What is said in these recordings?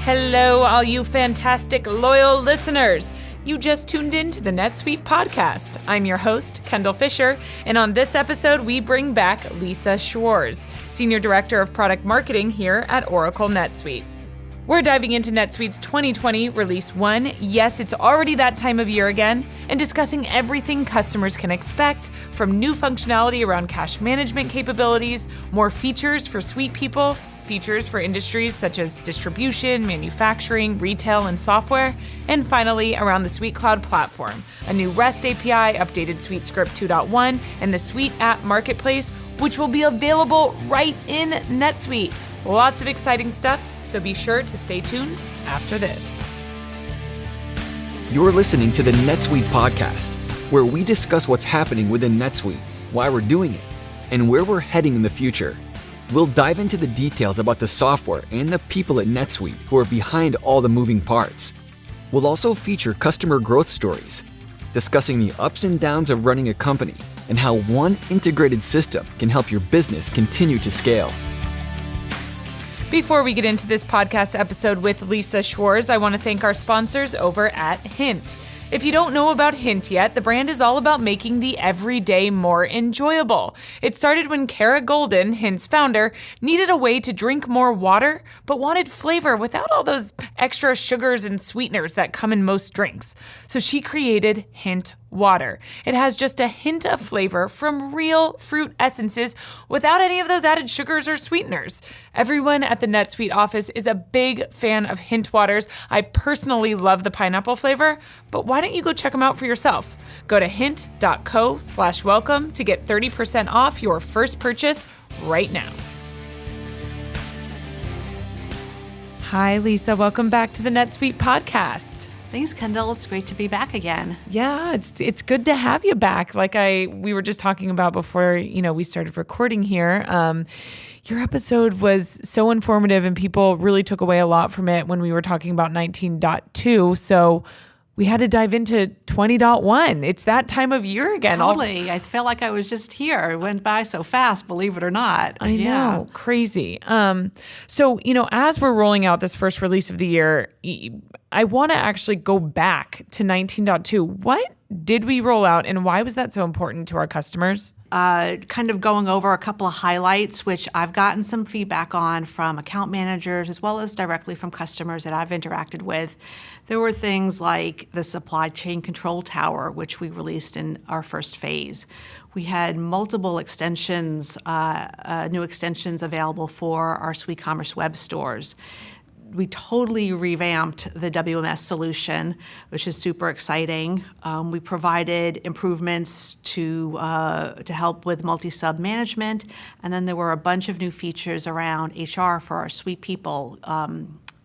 Hello, all you fantastic, loyal listeners. You just tuned in to the NetSuite podcast. I'm your host, Kendall Fisher, and on this episode, we bring back Lisa Schwarz, Senior Director of Product Marketing here at Oracle NetSuite. We're diving into NetSuite's 2020 Release 1. Yes, it's already that time of year again, and discussing everything customers can expect, from new functionality around cash management capabilities, more features for suite people, features for industries such as distribution, manufacturing, retail, and software, and finally around the Suite Cloud platform, a new REST API, updated Suite Script 2.1, and the Suite App Marketplace, which will be available right in NetSuite. Lots of exciting stuff, so be sure to stay tuned after this. You're listening to the NetSuite podcast, where we discuss what's happening within NetSuite, why we're doing it, and where we're heading in the future. We'll dive into the details about the software and the people at NetSuite who are behind all the moving parts. We'll also feature customer growth stories, discussing the ups and downs of running a company and how one integrated system can help your business continue to scale. Before we get into this podcast episode with Lisa Schwarz, I want to thank our sponsors over at Hint. If you don't know about Hint yet, the brand is all about making the everyday more enjoyable. It started when Kara Golden, Hint's founder, needed a way to drink more water, but wanted flavor without all those extra sugars and sweeteners that come in most drinks. So she created Hint Water. It has just a hint of flavor from real fruit essences without any of those added sugars or sweeteners. Everyone at the NetSuite office is a big fan of Hint Waters. I personally love the pineapple flavor, but why don't you go check them out for yourself? Go to hint.co/welcome to get 30% off your first purchase right now. Hi, Lisa. Welcome back to the NetSuite podcast. Thanks, Kendall. It's great to be back again. Yeah, it's good to have you back. Like we were just talking about before, we started recording here. Your episode was so informative and people really took away a lot from it when we were talking about 19.2. So we had to dive into 20.1. It's that time of year again. Totally. I felt like I was just here. It went by so fast, believe it or not. I know. Crazy. So, as we're rolling out this first release of the year, I want to actually go back to 19.2. What did we roll out and why was that so important to our customers? Kind of going over a couple of highlights, which I've gotten some feedback on from account managers as well as directly from customers that I've interacted with. There were things like the supply chain control tower, which we released in our first phase. We had multiple extensions, new extensions available for our Suite Commerce web stores. We totally revamped the WMS solution, which is super exciting. We provided improvements to help with multi-sub management, and then there were a bunch of new features around HR for our Suite People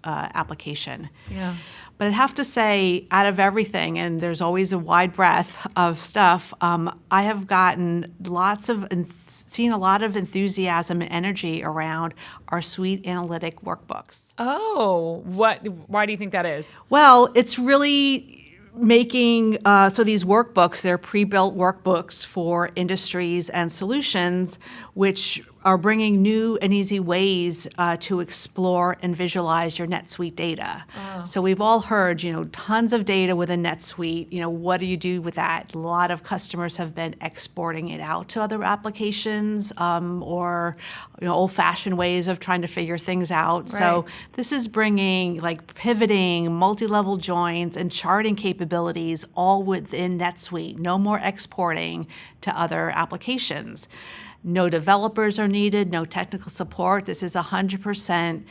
application. Yeah. But I'd have to say, out of everything, and there's always a wide breadth of stuff, I have gotten seen a lot of enthusiasm and energy around our Suite Analytic workbooks. Oh, why do you think that is? Well, it's really making, so these workbooks, they're pre-built workbooks for industries and solutions, which are bringing new and easy ways to explore and visualize your NetSuite data. Oh. So we've all heard, tons of data within NetSuite. What do you do with that? A lot of customers have been exporting it out to other applications or old-fashioned ways of trying to figure things out. Right. So this is bringing pivoting, multi-level joins, and charting capabilities all within NetSuite. No more exporting to other applications. No developers are needed, no technical support. This is 100%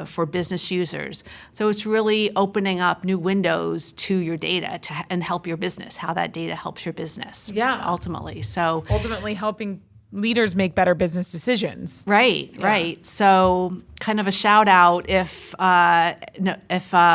for business users. So it's really opening up new windows to your data and help your business, how that data helps your business. Yeah. Ultimately. So ultimately helping leaders make better business decisions. Right, yeah. Right. So kind of a shout out if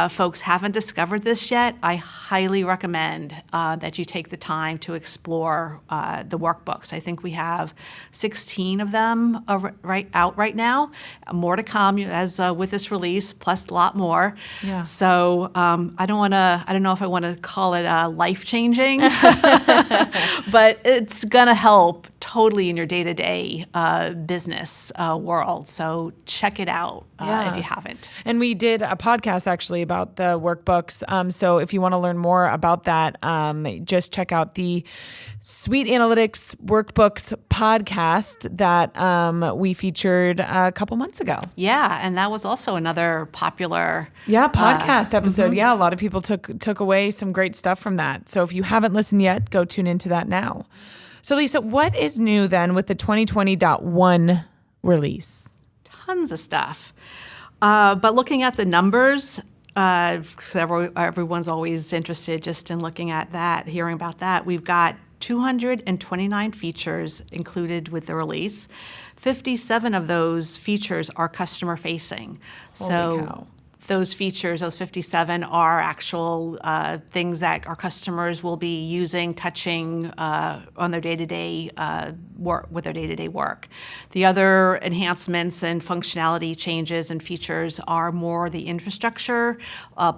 folks haven't discovered this yet, I highly recommend that you take the time to explore the workbooks. I think we have 16 of them out right now. More to come as with this release, plus a lot more. Yeah. So I don't know if I want to call it life changing, but it's gonna help totally in your day-to-day business world. So check it out if you haven't. And we did a podcast actually about the workbooks. So if you want to learn more about that, just check out the Suite Analytics Workbooks podcast that we featured a couple months ago. Yeah, and that was also another popular podcast episode. Mm-hmm. Yeah, a lot of people took away some great stuff from that. So if you haven't listened yet, go tune into that now. So Lisa, what is new then with the 2020.1 release? Tons of stuff. But looking at the numbers, everyone's always interested just in looking at that, hearing about that. We've got 229 features included with the release. 57 of those features are customer facing. Holy cow. Those features, those 57, are actual things that our customers will be using, touching on their day-to-day work, with their day-to-day work. The other enhancements and functionality changes and features are more the infrastructure,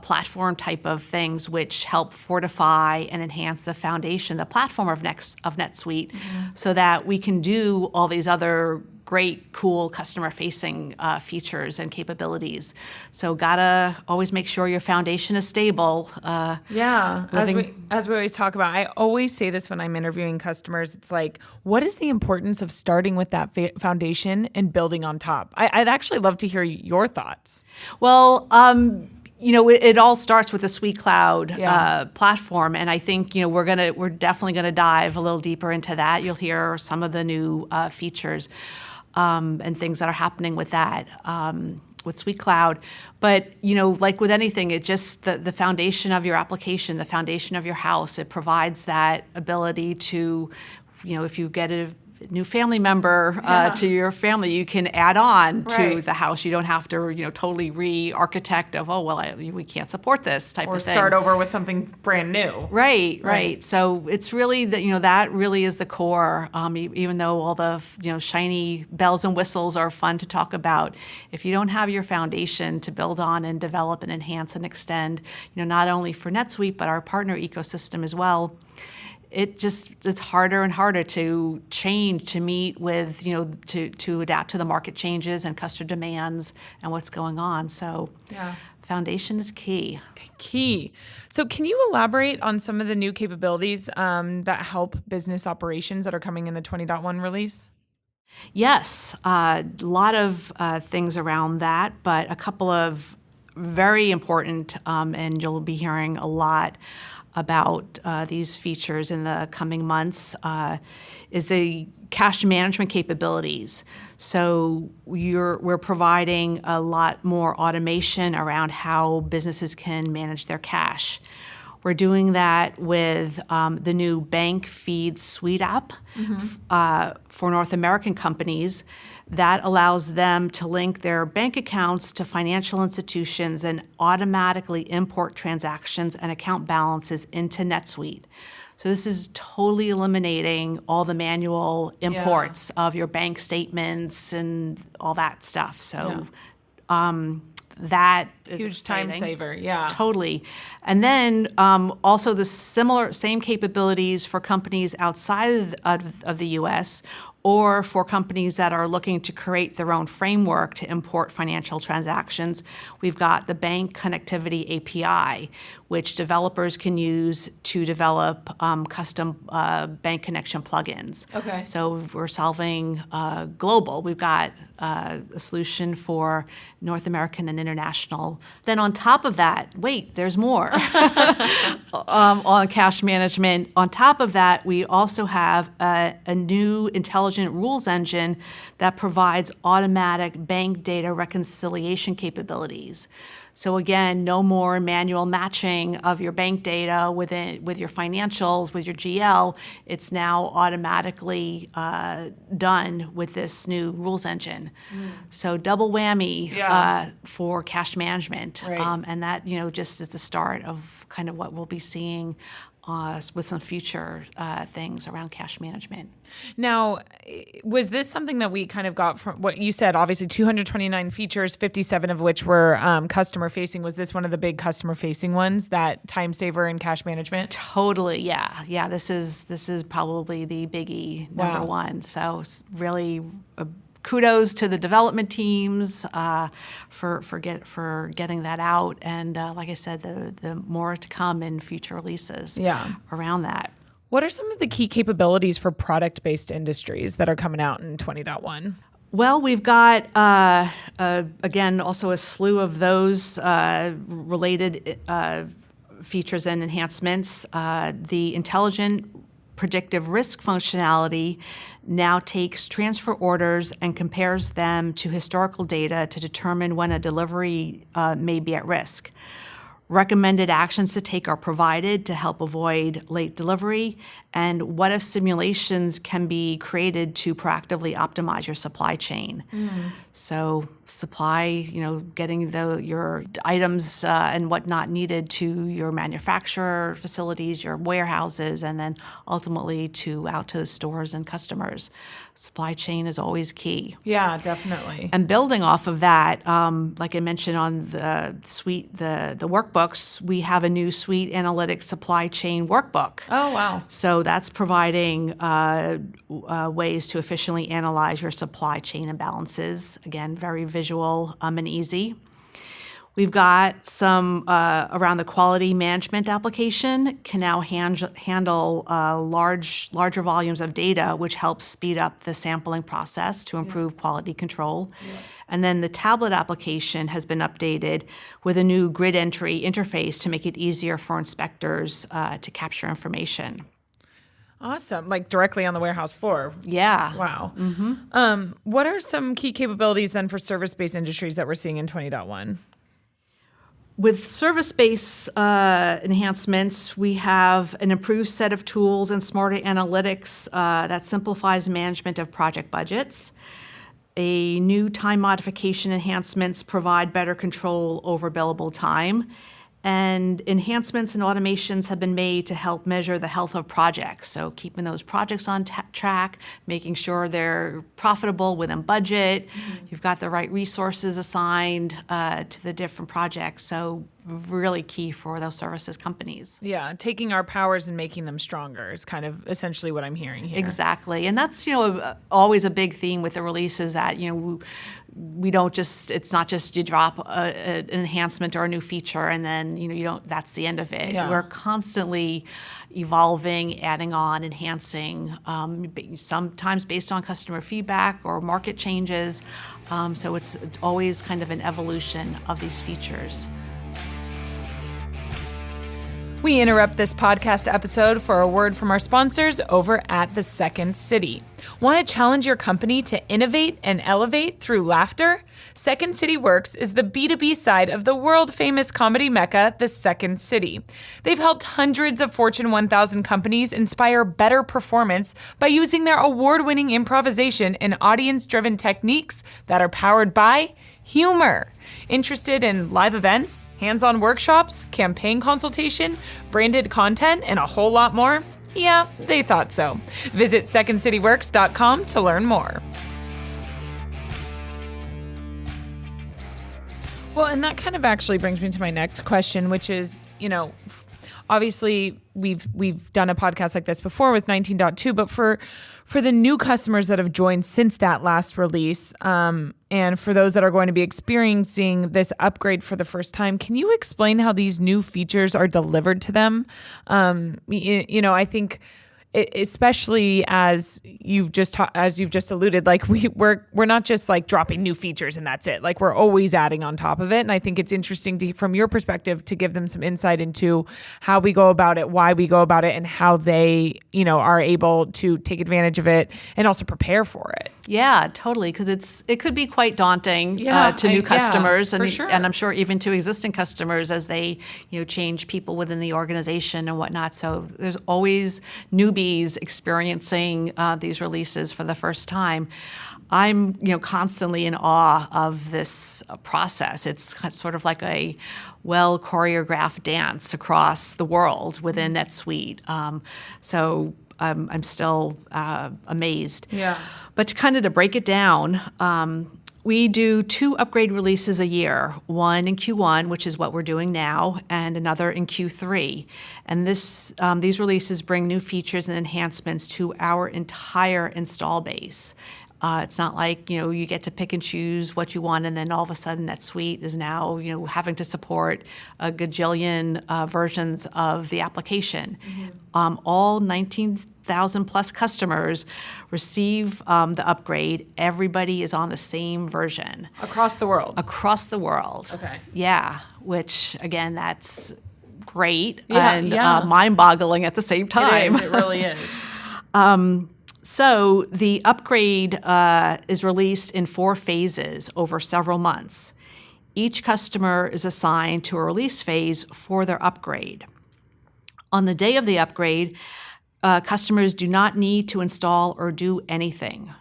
platform type of things, which help fortify and enhance the foundation, the platform of NetSuite, so that we can do all these other great, cool customer-facing features and capabilities. So gotta always make sure your foundation is stable. As we always talk about, I always say this when I'm interviewing customers. It's like, what is the importance of starting with that foundation and building on top? I'd actually love to hear your thoughts. Well, it all starts with the Suite Cloud platform, and I think we're definitely gonna dive a little deeper into that. You'll hear some of the new features and things that are happening with that with Suite Cloud. But like with anything, it just the foundation of your application, the foundation of your house, it provides that ability to, if you get a new family member to your family, you can add on to the house. You don't have to, totally re-architect of, we can't support this type of thing. Or start over with something brand new. Right. So it's really that really is the core. Even though all the shiny bells and whistles are fun to talk about, if you don't have your foundation to build on and develop and enhance and extend, not only for NetSuite but our partner ecosystem as well, it's harder and harder to change, to meet with, to adapt to the market changes and customer demands and what's going on. So foundation is key. Key. So can you elaborate on some of the new capabilities that help business operations that are coming in the 20.1 release? Yes, a lot of things around that, but a couple of very important, and you'll be hearing a lot about these features in the coming months, is the cash management capabilities. So we're providing a lot more automation around how businesses can manage their cash. We're doing that with the new Bank Feed Suite app for North American companies that allows them to link their bank accounts to financial institutions and automatically import transactions and account balances into NetSuite. So this is totally eliminating all the manual imports of your bank statements and all that stuff. So that is huge exciting. Time saver, yeah. Totally. And then also the same capabilities for companies outside of the U.S. or for companies that are looking to create their own framework to import financial transactions. We've got the Bank Connectivity API, which developers can use to develop custom bank connection plugins. Okay. So we're solving global. We've got a solution for North American and international. Then on top of that, there's more on cash management. On top of that, we also have a new intelligent rules engine that provides automatic bank data reconciliation capabilities. So again, no more manual matching of your bank data with your financials, with your GL. It's now automatically done with this new rules engine. So double whammy for cash management. Right. And that, just is the start of kind of what we'll be seeing with some future things around cash management. Now, was this something that we kind of got from what you said? Obviously, 229 features, 57 of which were customer facing. Was this one of the big customer facing ones, that time saver and cash management? Totally, yeah. This is probably the biggie number one. So really, kudos to the development teams for getting that out, and like I said, the more to come in future releases around that. What are some of the key capabilities for product-based industries that are coming out in 20.1? Well, we've got, again, also a slew of those related features and enhancements. The intelligent predictive risk functionality now takes transfer orders and compares them to historical data to determine when a delivery may be at risk. Recommended actions to take are provided to help avoid late delivery, and what if simulations can be created to proactively optimize your supply chain. So supply, getting your items and whatnot needed to your manufacturer facilities, your warehouses, and then ultimately out to the stores and customers. Supply chain is always key. Yeah, definitely. And building off of that, like I mentioned on the suite, the workbooks, we have a new suite analytics supply chain workbook. Oh, wow. So that's providing ways to efficiently analyze your supply chain imbalances. Again, very visual and easy. We've got some around the quality management application can now handle larger volumes of data, which helps speed up the sampling process to improve quality control. And then the tablet application has been updated with a new grid entry interface to make it easier for inspectors to capture information. Awesome. Like directly on the warehouse floor. Yeah. Wow. Mm-hmm. What are some key capabilities then for service-based industries that we're seeing in 20.1? With service-based enhancements, we have an improved set of tools and smarter analytics that simplifies management of project budgets. A new time modification enhancements provide better control over billable time. And enhancements and automations have been made to help measure the health of projects. So keeping those projects on track, making sure they're profitable within budget. You've got the right resources assigned to the different projects. So really key for those services companies. Yeah, taking our powers and making them stronger is kind of essentially what I'm hearing here. Exactly. And that's, always a big theme with the releases that, we don't just, it's not just you drop an enhancement or a new feature and then, that's the end of it. Yeah. We're constantly evolving, adding on, enhancing, sometimes based on customer feedback or market changes. So it's always kind of an evolution of these features. We interrupt this podcast episode for a word from our sponsors over at the Second City. Want to challenge your company to innovate and elevate through laughter? Second City Works is the B2B side of the world-famous comedy mecca, the Second City. They've helped hundreds of Fortune 1000 companies inspire better performance by using their award-winning improvisation and audience-driven techniques that are powered by humor. Interested in live events, hands-on workshops, campaign consultation, branded content, and a whole lot more? Yeah, they thought so. Visit secondcityworks.com to learn more. Well, and that kind of actually brings me to my next question, which is, obviously we've done a podcast like this before with 19.2, but for the new customers that have joined since that last release, and for those that are going to be experiencing this upgrade for the first time, can you explain how these new features are delivered to them? I think, especially as you've just alluded, like we're not just like dropping new features and that's it. Like we're always adding on top of it. And I think it's interesting from your perspective to give them some insight into how we go about it, why we go about it, and how they, are able to take advantage of it and also prepare for it. Yeah, totally. Because it could be quite daunting to new customers, and sure. And I'm sure even to existing customers as they change people within the organization and whatnot. So there's always newbies employees experiencing these releases for the first time, I'm constantly in awe of this process. It's sort of like a well choreographed dance across the world within NetSuite. So I'm still amazed. Yeah. But to break it down, we do 2 upgrade releases a year, one in Q1, which is what we're doing now, and another in Q3. And these releases bring new features and enhancements to our entire install base. It's not like, you get to pick and choose what you want, and then all of a sudden NetSuite is now, having to support a gajillion versions of the application. All 19,000 plus customers receive the upgrade. Everybody is on the same version. Across the world? Across the world. Okay. Yeah, which, again, that's great and mind-boggling at the same time. It really is. So the upgrade is released in 4 phases over several months. Each customer is assigned to a release phase for their upgrade. On the day of the upgrade, customers do not need to install or do anything.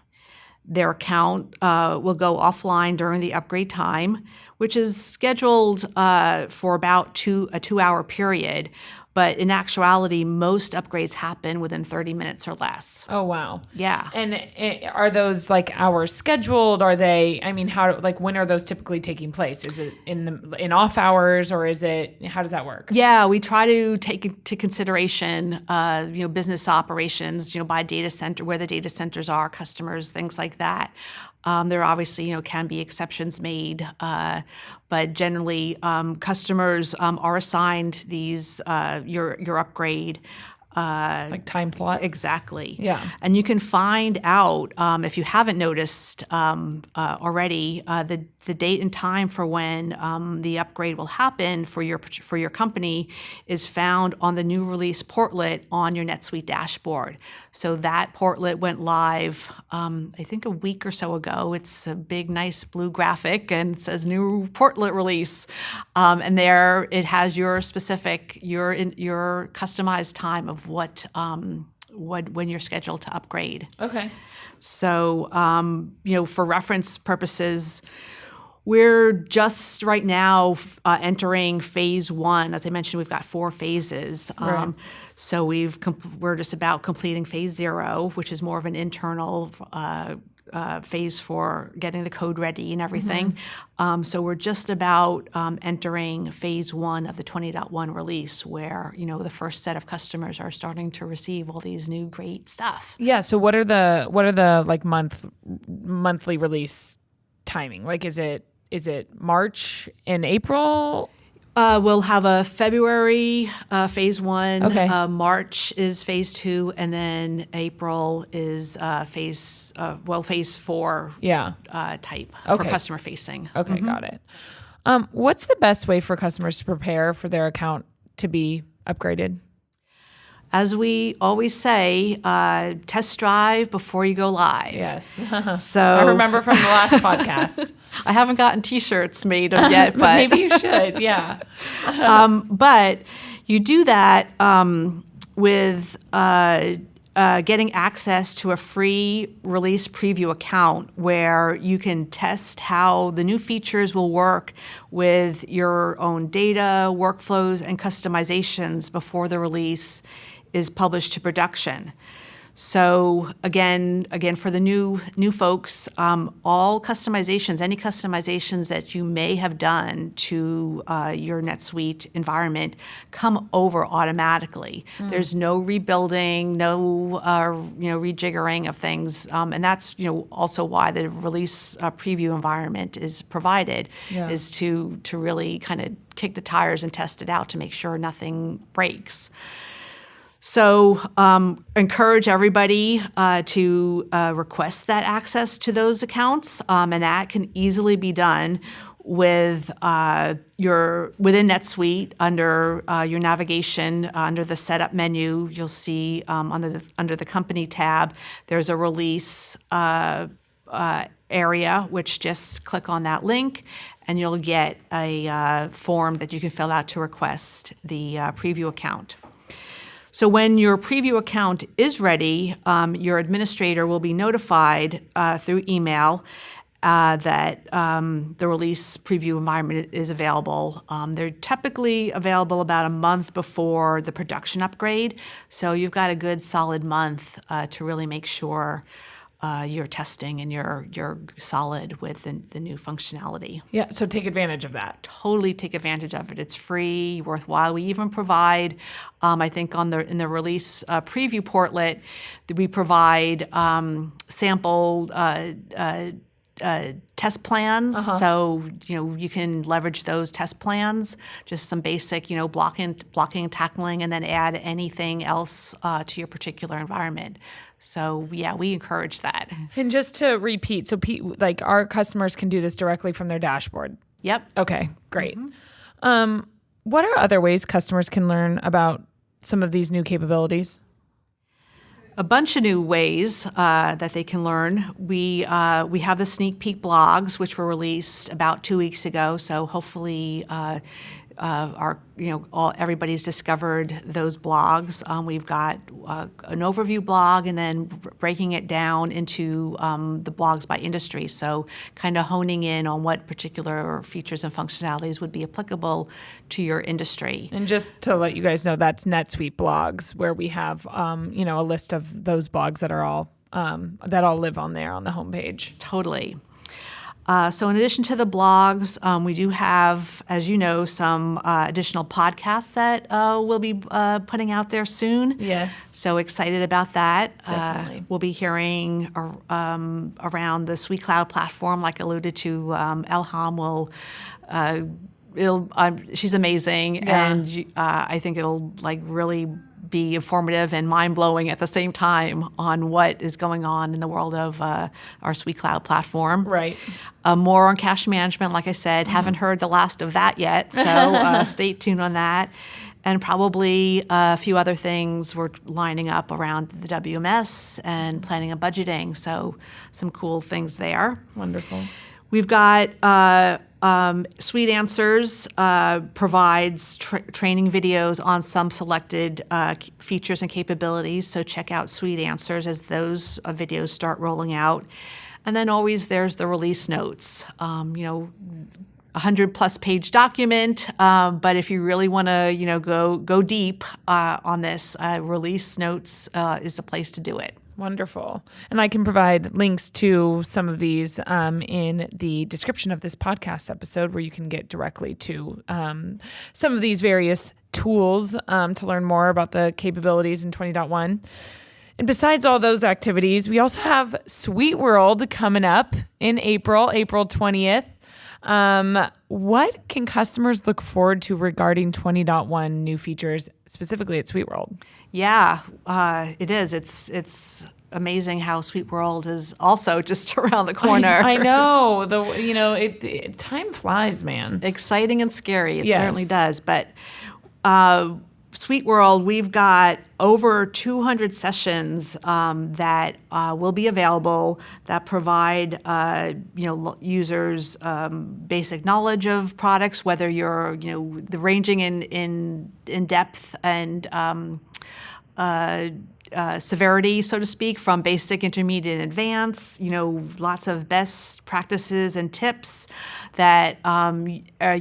Their account will go offline during the upgrade time, which is scheduled for about a 2-hour period. But in actuality, most upgrades happen within 30 minutes or less. Oh, wow. Yeah. And are those hours scheduled? Are they, when are those typically taking place? Is it in off hours, or how does that work? Yeah, we try to take into consideration, business operations, by data center, where the data centers are, customers, things like that. There obviously, can be exceptions made, but generally, customers are assigned these your upgrade. Like time slot? Exactly. Yeah. And you can find out, if you haven't noticed already, the date and time for when the upgrade will happen for your company is found on the new release portlet on your NetSuite dashboard. So that portlet went live, I think a week or so ago. It's a big, nice blue graphic and it says new portlet release. And there it has your specific, your customized time of when you're scheduled to upgrade. Okay. So, for reference purposes, we're just right now entering phase 1. As I mentioned, we've got 4 phases. Right. So we're just about completing phase 0, which is more of an internal phase for getting the code ready and everything. So we're just about entering phase 1 of the 20.1 release, where the first set of customers are starting to receive all these new great stuff. Yeah. So what are the monthly release timing? Is it March and April? We'll have a February phase 1. Okay. March is phase 2, and then April is phase 4. Yeah. Type Okay. for customer facing. Okay, got it. What's the best way for customers to prepare for their account to be upgraded? As we always say, test drive before you go live. Yes. So I remember from the last podcast. I haven't gotten T-shirts made yet, but maybe you should. Yeah. But you do that with getting access to a free release preview account where you can test how the new features will work with your own data, workflows, and customizations before the release is published to production. So again, for the new folks, all customizations, any customizations that you may have done to your NetSuite environment come over automatically. There's no rebuilding, no rejiggering of things, and that's also why the release preview environment is provided, is to really kind of kick the tires and test it out to make sure nothing breaks. So encourage everybody to request that access to those accounts, and that can easily be done with within NetSuite under your navigation under the setup menu. You'll see under the company tab there's a release area, which just click on that link, and you'll get a form that you can fill out to request the preview account. So when your preview account is ready, your administrator will be notified through email that the release preview environment is available. They're typically available about a month before the production upgrade, so you've got a good solid month to really make sure you're testing and you're solid with the new functionality. Yeah, so take advantage of that. Totally take advantage of it. It's free, worthwhile. We even provide, I think, in the release preview portlet, we provide sample test plans. So, you can leverage those test plans, just some basic, blocking and tackling, and then add anything else to your particular environment. So, yeah, we encourage that. And just to repeat, so our customers can do this directly from their dashboard. Yep. Okay, great. What are other ways customers can learn about some of these new capabilities? A bunch of new ways that they can learn. We have the sneak peek blogs, which were released about 2 weeks ago. So hopefully, everybody's discovered those blogs. We've got an overview blog, and then breaking it down into the blogs by industry. So kind of honing in on what particular features and functionalities would be applicable to your industry. And just to let you guys know, that's NetSuite blogs, where we have a list of those blogs that are all live on there on the homepage. Totally. So in addition to the blogs, we do have, as you know, some additional podcasts that we'll be putting out there soon. Yes. So excited about that. Definitely. We'll be hearing around the Suite Cloud platform, like alluded to. Elham will. She's amazing, Yeah. and I think it'll really be informative and mind-blowing at the same time on what is going on in the world of our Suite Cloud platform. Right. More on cache management, like I said. Haven't heard the last of that yet, so stay tuned on that. And probably a few other things we're lining up around the WMS and planning and budgeting, so some cool things there. Wonderful. We've got Suite Answers provides training videos on some selected features and capabilities, so check out Suite Answers as those videos start rolling out. And then always there's the release notes, 100-plus page document, but if you really want to go deep on this, release notes is the place to do it. Wonderful. And I can provide links to some of these in the description of this podcast episode, where you can get directly to some of these various tools to learn more about the capabilities in 20.1. And besides all those activities, we also have Suite World coming up in April 20th. What can customers look forward to regarding 20.1 new features, specifically at Suite World? Yeah, it is. It's amazing how Suite World is also just around the corner. I know. Time flies, man. Exciting and scary. It Yes. certainly does. But Suite World, we've got over 200 sessions that will be available that provide users basic knowledge of products, whether you're the ranging in depth and severity, so to speak, from basic, intermediate, and advanced. Lots of best practices and tips that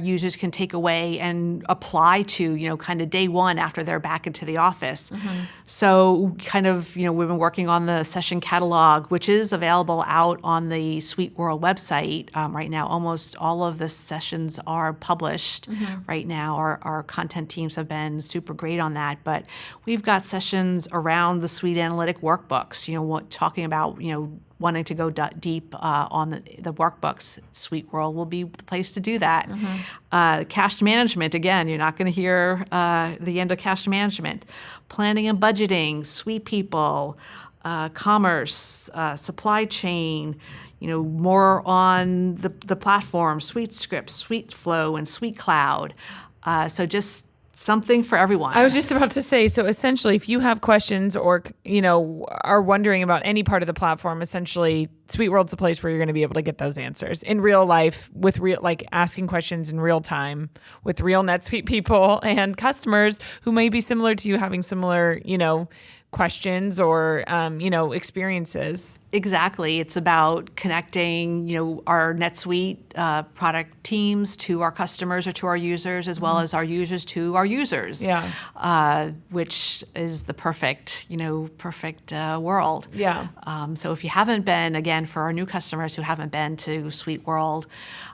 users can take away and apply to, kind of day one after they're back into the office. Mm-hmm. So we've been working on the session catalog, which is available out on the Suite World website right now. Almost all of the sessions are published right now. Our content teams have been super great on that, but we've got sessions around the Suite Analytic workbooks, talking about, wanting to go deep on the workbooks. Suite World will be the place to do that. Cache management, again, you're not going to hear the end of cache management. Planning and budgeting, Suite People, commerce, supply chain, more on the platform, Suite Script, Suite Flow, and Suite Cloud. So just something for everyone. I was just about to say, so essentially, if you have questions or, are wondering about any part of the platform, essentially, SuiteWorld's the place where you're going to be able to get those answers in real life with asking questions in real time with real NetSuite people and customers who may be similar to you, having similar, questions or, experiences. Exactly. It's about connecting, our NetSuite product teams to our customers or to our users, as well as our users to our users. Yeah. Which is the perfect world. Yeah. So if you haven't been, again, for our new customers who haven't been to SuiteWorld,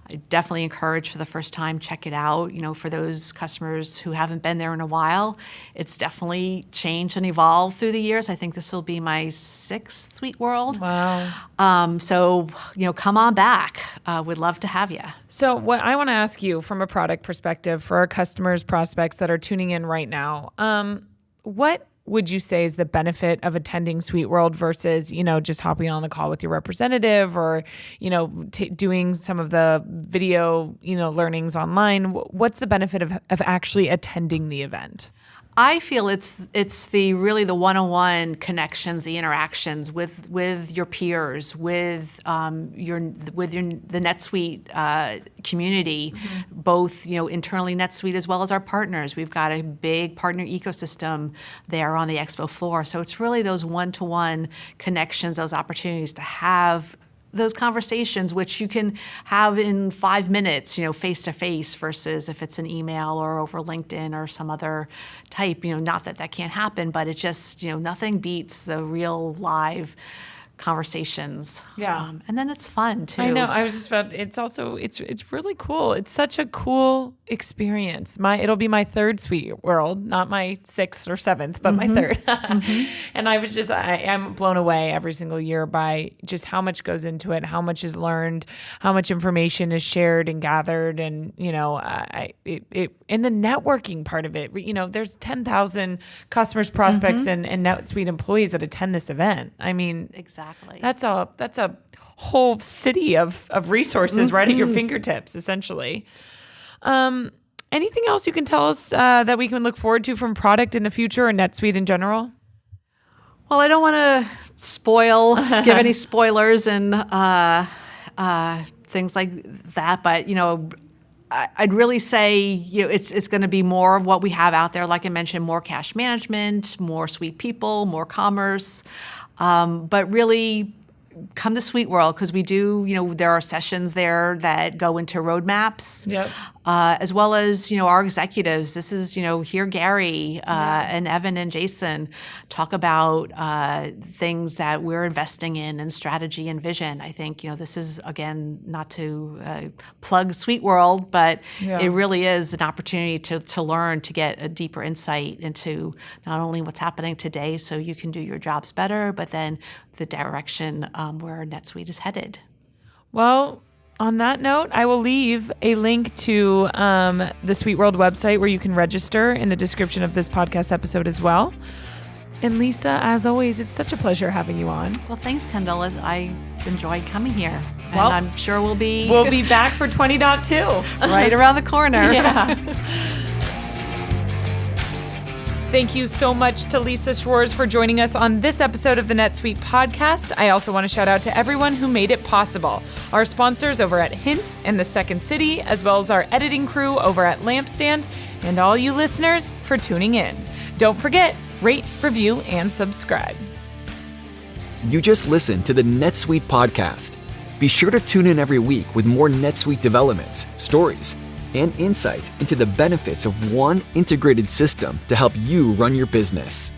I definitely encourage for the first time, check it out. For those customers who haven't been there in a while, it's definitely changed and evolved through the years. I think this will be my 6th SuiteWorld. Wow. So, come on back. We'd love to have you. So what I want to ask you from a product perspective for our customers, prospects that are tuning in right now, what would you say is the benefit of attending SuiteWorld versus, just hopping on the call with your representative or, doing some of the video, learnings online? What's the benefit of actually attending the event? I feel it's the one-on-one connections, the interactions with your peers, with the NetSuite community, both internally NetSuite as well as our partners. We've got a big partner ecosystem there on the expo floor, so it's really those one-to-one connections, those opportunities to have those conversations, which you can have in 5 minutes, face to face, versus if it's an email or over LinkedIn or some other type. Not that can't happen, but it just, nothing beats the real live conversations. Yeah. And then it's fun too. I know. I was just about, it's also, it's really cool. It's such a cool experience. It'll be my 3rd SuiteWorld, not my 6th or 7th, but my 3rd. And I'm blown away every single year by just how much goes into it, how much is learned, how much information is shared and gathered. And, and the networking part of it, there's 10,000 customers, prospects, and NetSuite employees that attend this event. I mean, exactly. That's a whole city of resources right at your fingertips, essentially. Anything else you can tell us that we can look forward to from product in the future or NetSuite in general? Well, I don't want to give any spoilers and things like that, but I'd really say it's going to be more of what we have out there. Like I mentioned, more cash management, more Suite people, more commerce. But really come to SuiteWorld because we do, there are sessions there that go into roadmaps, as well as, our executives. This is, hear Gary and Evan and Jason talk about things that we're investing in and strategy and vision. I think, this is, again, not to plug SuiteWorld, but it really is an opportunity to learn, to get a deeper insight into not only what's happening today so you can do your jobs better, but then the direction where NetSuite is headed. Well, on that note, I will leave a link to the SuiteWorld website where you can register in the description of this podcast episode as well. And Lisa, as always, it's such a pleasure having you on. Well, thanks, Kendall. I enjoyed coming here. And well, I'm sure we'll be back for 20.2. right around the corner. Yeah. Thank you so much to Lisa Schwarz for joining us on this episode of the NetSuite podcast. I also want to shout out to everyone who made it possible. Our sponsors over at Hint and the Second City, as well as our editing crew over at Lampstand, and all you listeners for tuning in. Don't forget, rate, review, and subscribe. You just listened to the NetSuite podcast. Be sure to tune in every week with more NetSuite developments, stories, and insights into the benefits of one integrated system to help you run your business.